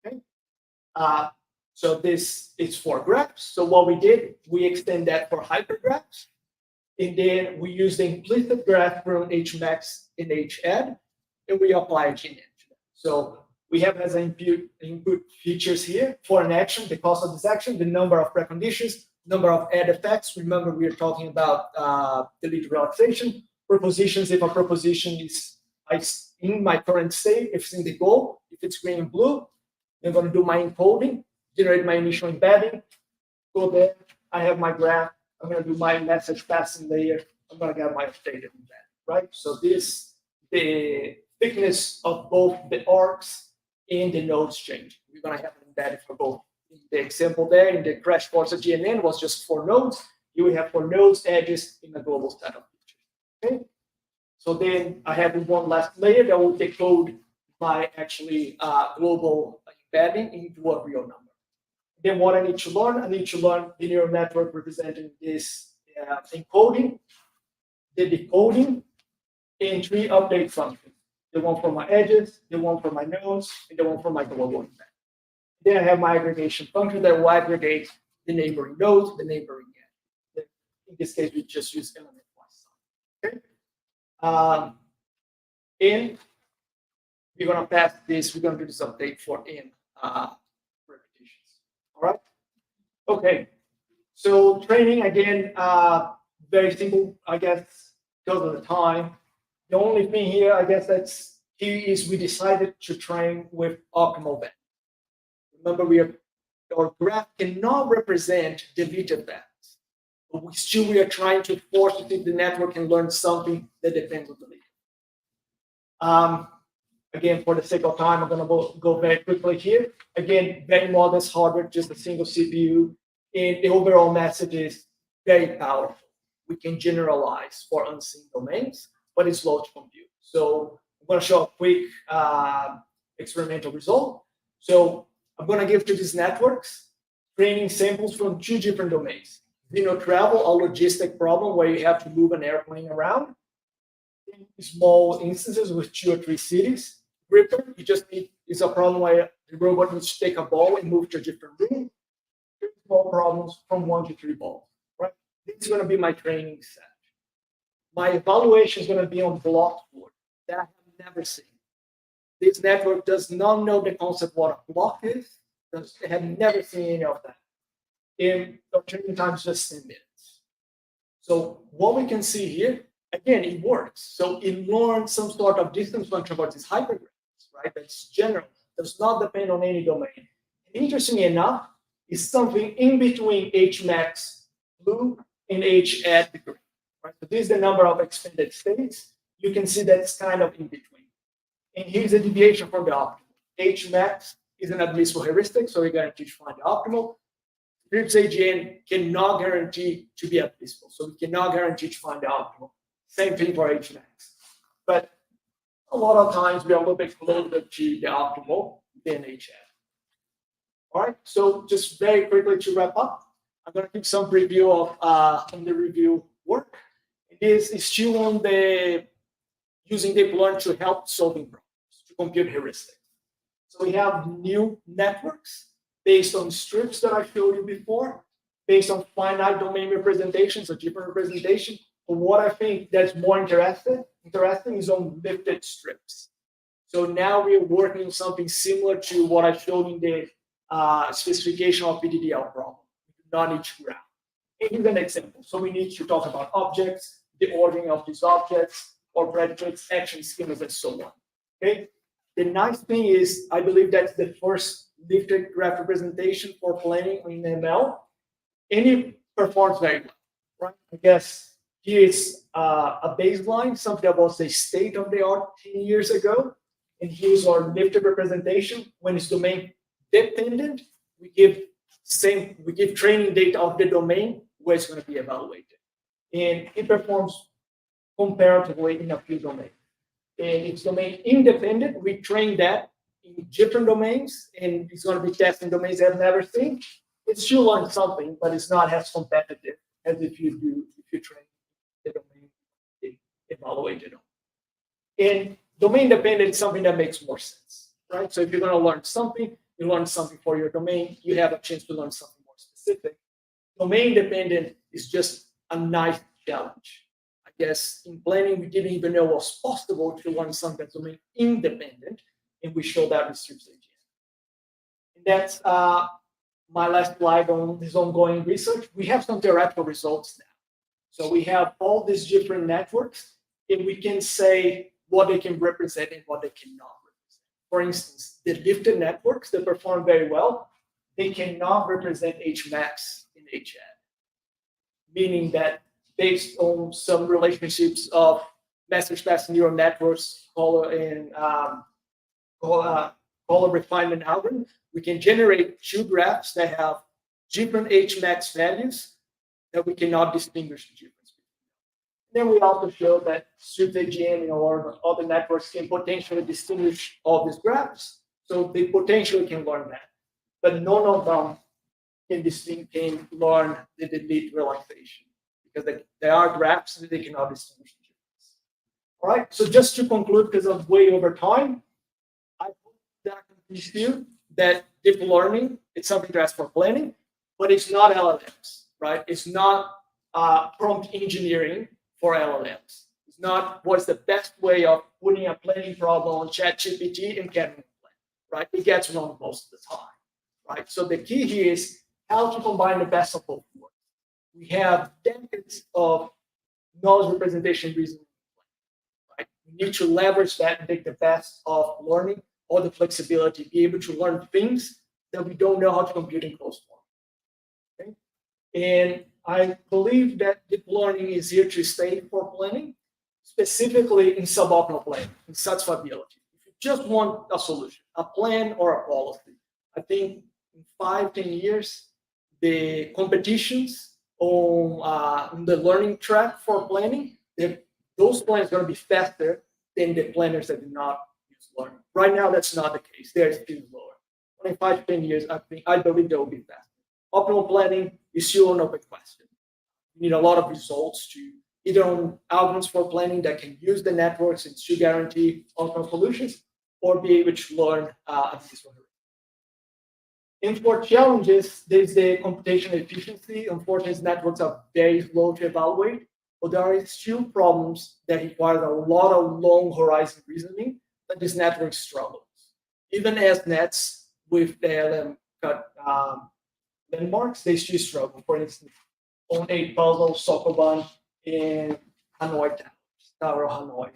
Okay. So this is for graphs. So what we did, we extend that for hypergraphs, and then we use the implicit graph from Hmax and Hadd, and we apply a GNN to that. So we have as input features here for an action, the cost of this action, the number of preconditions, number of add effects. Remember, we are talking about delete relaxation, propositions. If a proposition is in my current state, if it's in the goal, if it's green and blue, I'm going to do my encoding, generate my initial embedding, go there. I have my graph. I'm going to do my message passing layer. I'm going to get my updated embedding, right? So this, the thickness of both the arcs and the nodes change. We're going to have an embedding for both. In the example there, in the crash course of GNN was just 4 nodes. You will have 4 nodes, edges in a global set of features. Okay. So then I have one last layer that will decode my actually global embedding into a real number. Then what I need to learn the neural network representing this encoding, the decoding, in 3 update functions. The one for my edges, the one for my nodes, and the one for my global event. Then I have my aggregation function that will aggregate the neighboring nodes, the neighboring edge. In this case, we just use element plus sign. Okay. In, we're going to pass this, we're going to do this update for in repetitions. All right. Okay. So training, again, very simple, I guess, because of the time. The only thing here, I guess, that's key is we decided to train with optimal value. Remember, our graph cannot represent deleted values, but we are trying to force it if the network can learn something that depends on deleted. Again, for the sake of time, I'm going to go very quickly here. Again, very modest hardware, just a single CPU. And the overall message is very powerful. We can generalize for unseen domains, but it's slow to compute. So I'm going to show a quick experimental result. So I'm going to give to these networks training samples from 2 different domains. Travel, a logistic problem where you have to move an airplane around. In small instances with 2 or 3 cities. Gripper, you just need, it's a problem where the robot needs to take a ball and move to a different room. 3 small problems from 1 to 3 balls, right? This is going to be my training set. My evaluation is going to be on block board that I have never seen. This network does not know the concept what a block is. They have never seen any of that. In the training time is just 10 minutes. So what we can see here, again, it works. So it learns some sort of distance function about these hypergraphs, right? That's general, does not depend on any domain. Interestingly enough, is something in between Hmax blue and H@, right? So this is the number of expanded states. You can see that's kind of in between. And here's a deviation from the optimal. Hmax is an admissible heuristic, so we guarantee to find the optimal. Scripts AGN cannot guarantee to be admissible, so we cannot guarantee to find the optimal. Same thing for Hmax. But a lot of times we are a little bit closer to the optimal than H@. All right, so just very quickly to wrap up, I'm going to give some preview of on the review work. This is still on the using deep learning to help solving problems, to compute heuristics. So we have new networks based on strips that I showed you before, based on finite domain representations, a different representation. But what I think that's more interesting is on lifted strips. So now we're working on something similar to what I showed in the specification of PDDL problem. We do not need to ground. And here's an example. So we need to talk about objects, the ordering of these objects, or predicates, action schemas, and so on. Okay. The nice thing is, I believe that's the first lifted graph representation for planning in ML, and it performs very well, right? I guess here is a baseline, something that was the state of the art 10 years ago, and here's our lifted representation. When it's domain dependent, we give training data of the domain where it's going to be evaluated, and it performs comparatively in a few domains. And it's domain independent. We train that in different domains, and it's going to be testing domains I've never seen. It still learns something, but it's not as competitive as if you train the domain evaluated on. And domain dependent is something that makes more sense, right? So if you're going to learn something, you learn something for your domain, you have a chance to learn something more specific. Domain dependent is just a nice challenge. I guess in planning, we didn't even know it was possible to learn something that's domain independent, and we showed that with strips AGN. And that's my last slide on this ongoing research. We have some theoretical results now. So we have all these different networks, and we can say what they can represent and what they cannot represent. For instance, the lifted networks that perform very well, they cannot represent Hmax in H@, meaning that based on some relationships of message passing neural networks, color refinement algorithm, we can generate 2 graphs that have different Hmax values that we cannot distinguish the difference between. Then we also show that strips AGN or other networks can potentially distinguish all these graphs, so they potentially can learn that, but none of them can learn the delete relaxation, because there are graphs that they cannot distinguish the difference. All right, so just to conclude, because I'm way over time, I hope that convinced you that deep learning is something to ask for planning, but it's not LLMs, right? It's not prompt engineering for LLMs. It's not what's the best way of putting a planning problem on ChatGPT and getting a plan, right? It gets wrong most of the time, right? So the key here is how to combine the best of both worlds. We have decades of knowledge representation reasoning, right? We need to leverage that and take the best of learning, all the flexibility, be able to learn things that we don't know how to compute in closed form. Okay? And I believe that deep learning is here to stay for planning, specifically in suboptimal planning, in satisfiability. If you just want a solution, a plan or a policy, I think in 5-10 years, the competitions on the learning track for planning, those plans are going to be faster than the planners that do not use learning. Right now, that's not the case. They're still lower. In 5-10 years, I believe they will be faster. Optimal planning is still an open question. You need a lot of results to either on algorithms for planning that can use the networks and to guarantee optimal solutions, or be able to learn this one. And for challenges, there's the computational efficiency. Unfortunately, networks are very slow to evaluate, but there are still problems that require a lot of long horizon reasoning that this network struggles. Even ASNets with the landmarks, they still struggle. For instance, on 8 puzzle, Sokoban in Hanoi Tower Hanoi.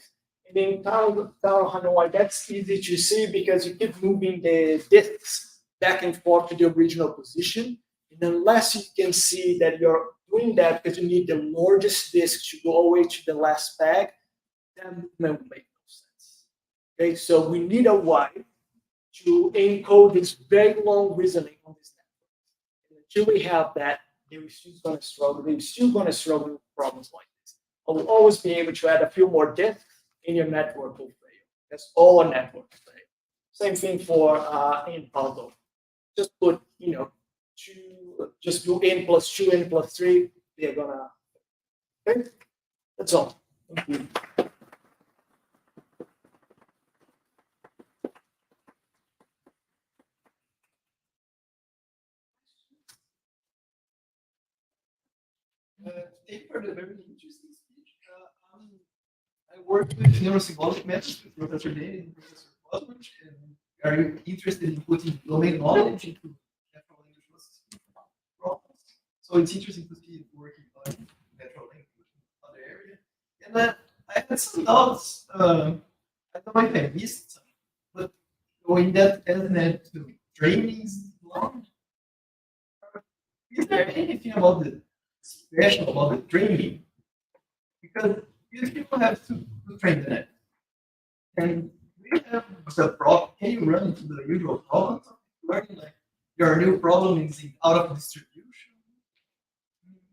And in Tower Hanoi, that's easy to see because you keep moving the disks back and forth to the original position. And unless you can see that you're doing that because you need the largest disk to go all the way to the last peg, that movement will make no sense. Okay, so we need a way to encode this very long reasoning on this network. And until we have that, they're still going to struggle. They're still going to struggle with problems like this. I will always be able to add a few more disks in your network will fail. That's all a network fail. Same thing for in puzzle. Just put, just do n plus 2, n plus 3. They're gonna. Okay, that's all. Thank you. Thank you for the very interesting speech. I worked with neurosymbolic methods with Professor Day and Professor Cosmich, and are you interested in putting domain knowledge into natural language processing problems? So it's interesting to see you working on natural language in other area. And I had some doubts. I don't know if I missed some, but going that ASNet to training is long. Is there anything about the special about the training? Because these people have to train the net. And we have the problem. Can you run into the usual problems of learning? Like your new problem is out of distribution.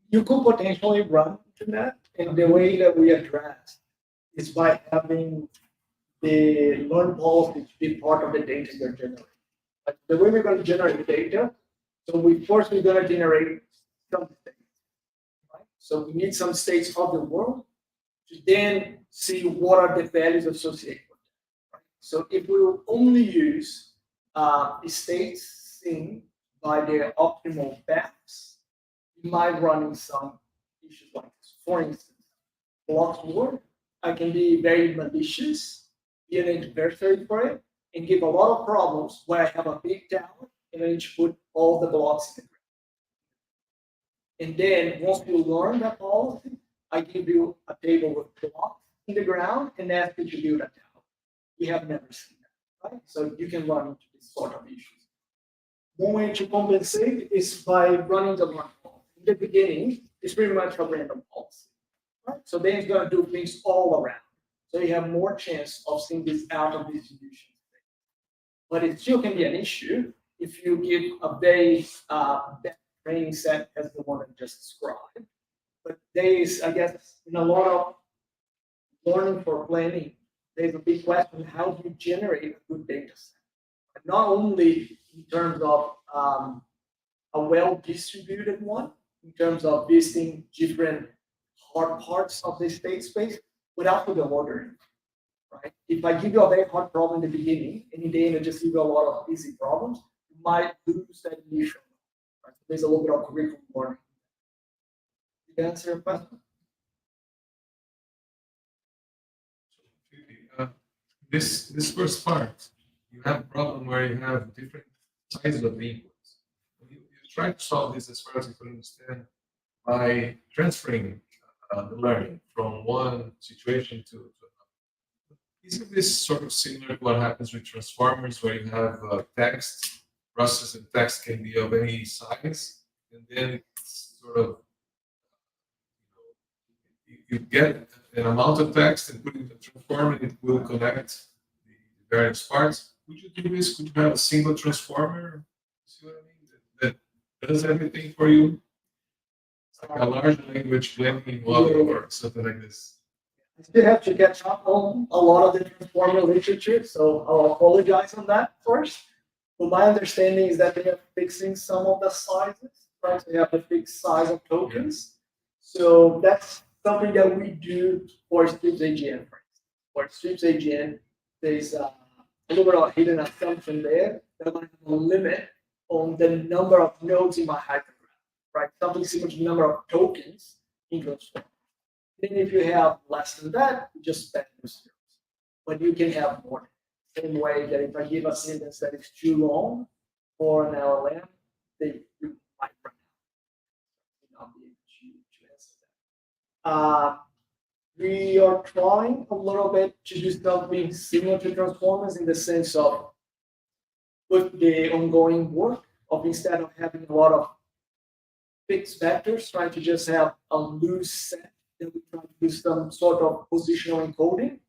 You could potentially run into that, and the way that we address is by having the learn policy to be part of the data you're generating. Like the way we're going to generate data, so we're going to generate some states, right? So we need some states of the world to then see what are the values associated with it. Right? So if we will only use states seen by their optimal paths, we might run into some issues like this. For instance, block war, I can be very malicious, be an adversary for it, and give a lot of problems where I have a big tower and I need to put all the blocks in the ground. And then once you learn that policy, I give you a table with blocks in the ground and ask you to build a tower. We have never seen that, right? So you can run into this sort of issues. One way to compensate is by running the learn policy. In the beginning, it's pretty much a random policy, right? So then it's going to do things all around. So you have more chance of seeing this out of distribution. But it still can be an issue if you give a very bad training set as the one I just described. But there is, I guess, in a lot of learning for planning, there's a big question: how do you generate a good data set? Not only in terms of a well-distributed one, in terms of visiting different hard parts of the state space, without the ordering, right? If I give you a very hard problem in the beginning, and in the end I just give you a lot of easy problems, you might lose that initial. Right? There's a little bit of curriculum learning. Did you answer your question? This first part, you have a problem where you have different sizes of inputs. You try to solve this as far as you can understand by transferring the learning from one situation to another. Isn't this sort of similar to what happens with transformers, where you have text, process, and text can be of any size, and then it's sort of you get an amount of text and put it in a transformer, and it will connect the various parts. Would you do this? Could you have a single transformer? See what I mean? That does everything for you? It's like a large language blending model or something like this. I still have to catch up on a lot of the transformer literature, so I'll apologize on that first. But my understanding is that they are fixing some of the sizes, right? They have the fixed size of tokens. So that's something that we do for strips AGN. For strips AGN, there's a little bit of hidden assumption there that I have a limit on the number of nodes in my hypergraph, right? Something similar to the number of tokens in transform. Then if you have less than that, you just spend those nodes. But you can have more. Same way that if I give a sentence that is too long for an LLM, you might run out. Not be able to answer that. We are trying a little bit to do something similar to transformers in the sense of with the ongoing work of instead of having a lot of fixed vectors, trying to just have a loose set that we try to do some sort of positional encoding.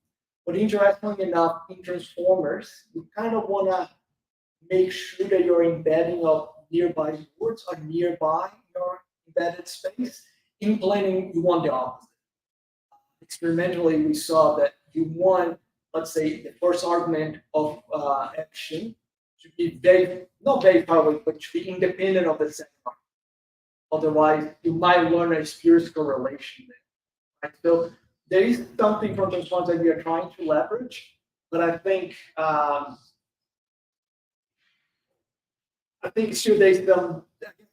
But interestingly enough, in transformers, you kind of want to make sure that your embedding of nearby words are nearby your embedded space. In planning, you want the opposite. Experimentally, we saw that you want, let's say, the first argument of action to be not very far away, but to be independent of the second argument. Otherwise, you might learn a spurious correlation there. Right? So there is something from transformers that we are trying to leverage, but I think still there's some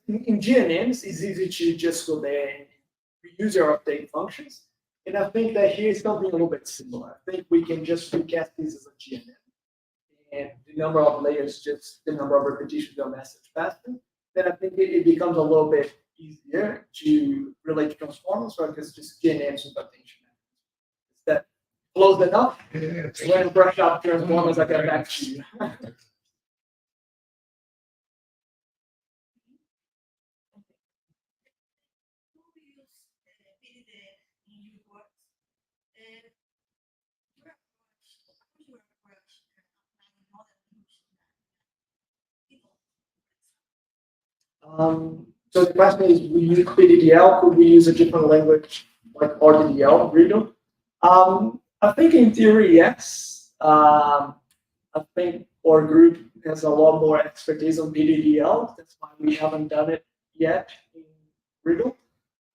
in GNNs. It's easy to just go there and reuse your update functions. And I think that here's something a little bit similar. I think we can just recast this as a GNN. And the number of layers, just the number of repetitions of message passing, then I think it becomes a little bit easier to relate to transformers, right? Because just GNNs with attention. Is that close enough? Yeah, So when I brush up transformers, I get back to you. So the question is, we use PDDL, could we use a different language like RDDL, Reader? I think in theory, yes. I think our group has a lot more expertise on PDDL. That's why we haven't done it yet in Riddle.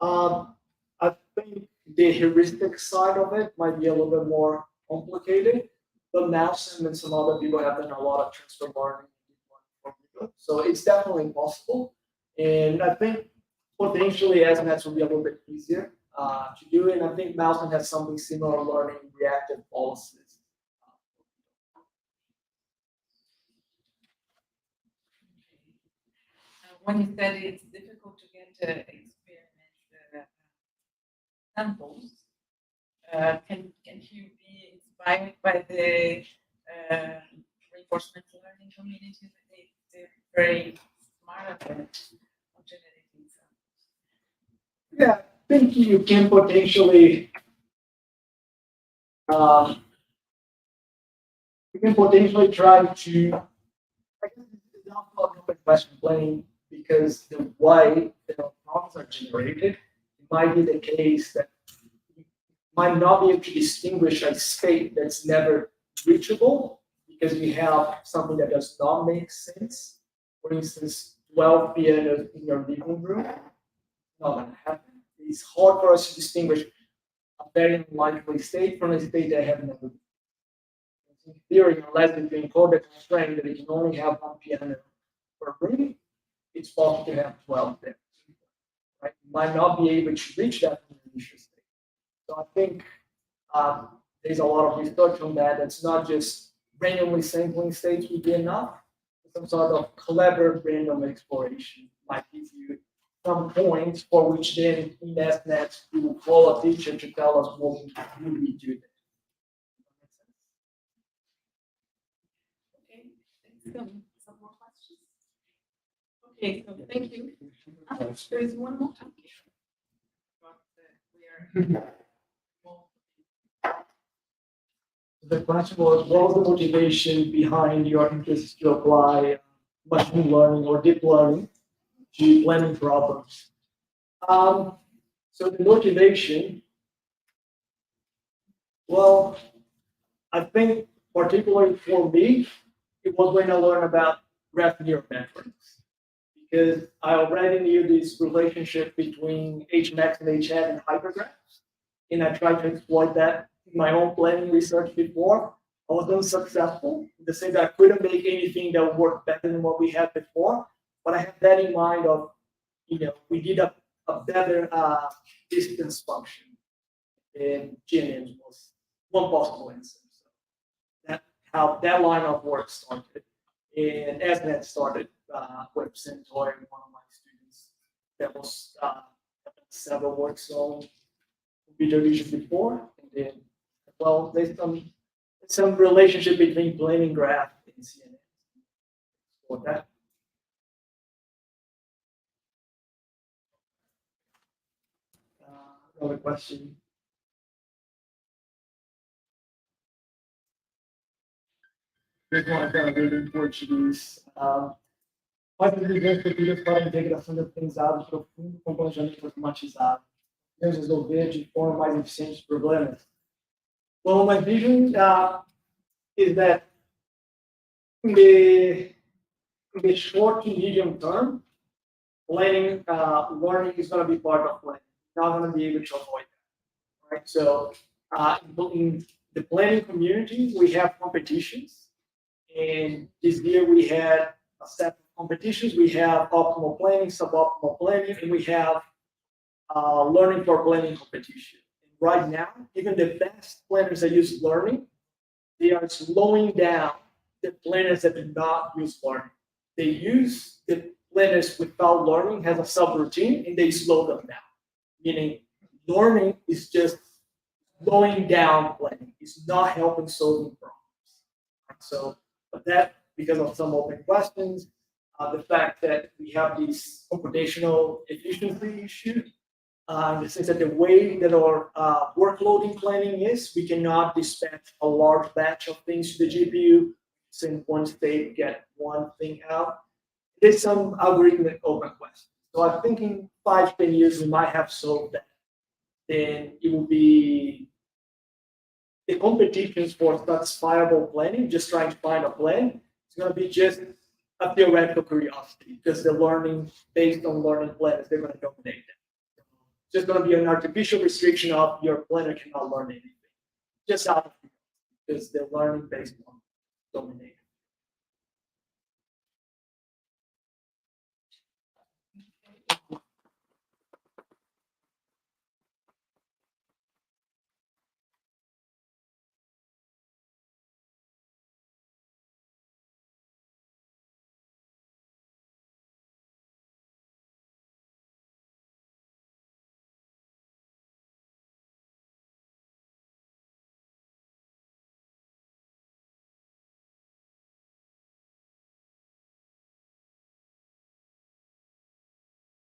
I think the heuristic side of it might be a little bit more complicated, but Nelson and some other people have done a lot of transfer learning. So it's definitely possible. And I think potentially ASNets will be a little bit easier to do. And I think Nelson has something similar learning reactive policies. When you said it's difficult to get experiment samples, can you be inspired by the reinforcement learning community? They're very smart at generating samples. Yeah, I think you can potentially try to. I guess it's not a question playing because the way the problems are generated, it might be the case that you might not be able to distinguish a state that's never reachable because we have something that does not make sense. For instance, 12 pianos in your living room, not going to happen. It's hard for us to distinguish a very unlikely state from a state that I have never been. In theory, unless you encode the constraint that you can only have one piano per room, it's possible to have 12 there. Right? You might not be able to reach that from the initial state. So I think there's a lot of research on that. It's not just randomly sampling states would be enough. Some sort of clever random exploration might give you some points for which then in ASNets you will call a teacher to tell us what we really do. Okay, some more questions? Okay, so thank you. There is one more. Okay. We are. The question was, what was the motivation behind your interest to apply machine learning or deep learning to planning problems? So the motivation, well, I think particularly for me, it was when I learned about graph neural networks. Because I already knew this relationship between Hmax and Hn and hypergraphs, and I tried to exploit that in my own planning research before. I was unsuccessful in the sense that I couldn't make anything that would work better than what we had before. But I had that in mind of, we did a better distance function, and GNN was one possible answer. So that how that line of work started, and ASNets started with Centaur, one of my students that was several works on computer vision before, and then well, there's some relationship between planning graph and CNN. For that. Another question. This one kind of read in Português. Quais as lições futuras para a integração de aprendizado profundo com planejamento automatizado? Podemos resolver de forma mais eficiente os problemas? Well, my vision is that in the short to medium term, planning, learning is going to be part of planning. Not going to be able to avoid that, right? So in the planning community, we have competitions, and this year we had a set of competitions. We have optimal planning, suboptimal planning, and we have learning for planning competition. And right now, even the best planners that use learning, they are slowing down the planners that do not use learning. They use the planners without learning as a subroutine, and they slow them down. Meaning, learning is just slowing down planning. It's not helping solving problems. So, but that, because of some open questions, the fact that we have these computational efficiency issues, in the sense that the way that our workloading planning is, we cannot dispatch a large batch of things to the GPU, send one state, get one thing out. There's some algorithmic open questions. So I think in 5-10 years, we might have solved that. Then it will be the competitions for satisfiable planning, just trying to find a plan. It's going to be just a theoretical curiosity, because the learning based on learning plans, they're going to dominate that. It's just going to be an artificial restriction of your planner cannot learn anything, just out of because they're learning based on domination.